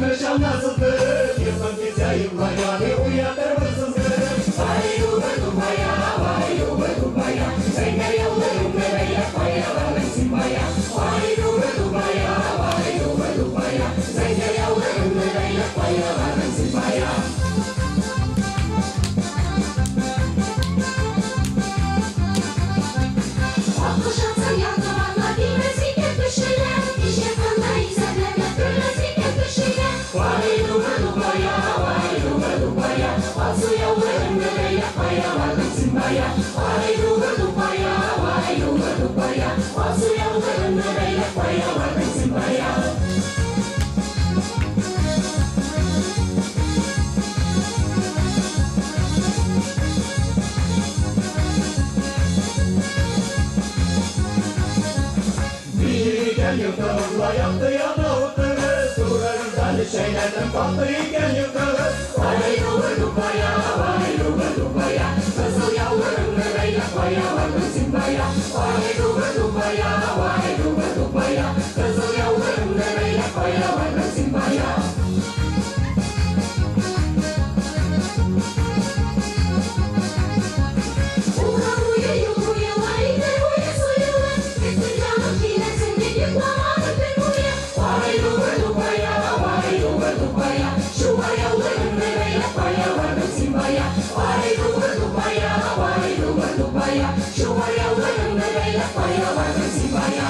yaşam nasıldır? Yıldan gece yıllar yani uyanır mısın? Vay dubaya, vay dubaya, sen gel yavrum nereye koyalım simbaya. Vay dubaya, vay dubaya, sen gel yavrum nereye koyalım simbaya. Aklaşatsan yanlarına bilmesi kötüşüyle, işe kanlayı zedlemle görmesi kötüşüyle. Vay dubaya, vay dubaya, asıl yavrum nereye koyalım simbaya. Vay dubaya, vay dubaya, asıl yavrum nereye koyalım simbaya. İyiken yıldızla yattı yanıldı, durarından şeylerden battı iken yıldız. Vay dubaya, vay dubaya, kızıl yavrum nereye koyalım simbaya. Vay dubaya, vay dubaya, kızıl yavrum nereye koyalım simbaya. Ulan uyuyor, aydır uyuyor. Bütün canım çiğnesin bir yıklamadı bir uyu. Vay dubaya, vay dubaya, şu var yavrum nereye koyalım simbaya. Vay dubaya, vay dubaya, şu var yavrum nereye koyalım simbaya.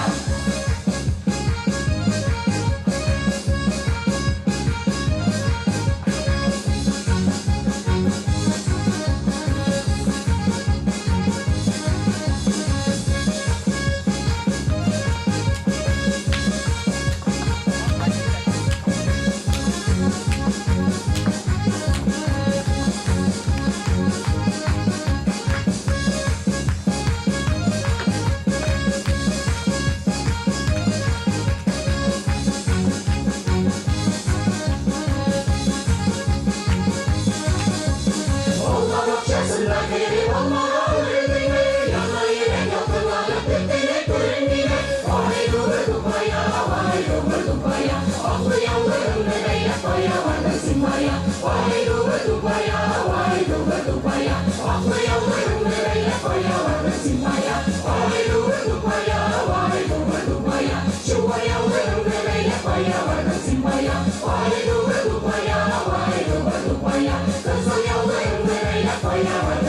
Olma bahçesinde geri olma öldüğüne, yanına yine yakınları bittine göründüğüne. Vay dubaya, vay dubaya, aklı yavrum nereye koyalım simbaya. Vay dubaya, vay dubaya, aklı yavrum nereye koyalım simbaya. Vay dubaya, vay dubaya, şu var yavrum nereye koyalım simbaya. Vay dubaya, vay dubaya, kızıl yavrum nereye koyalım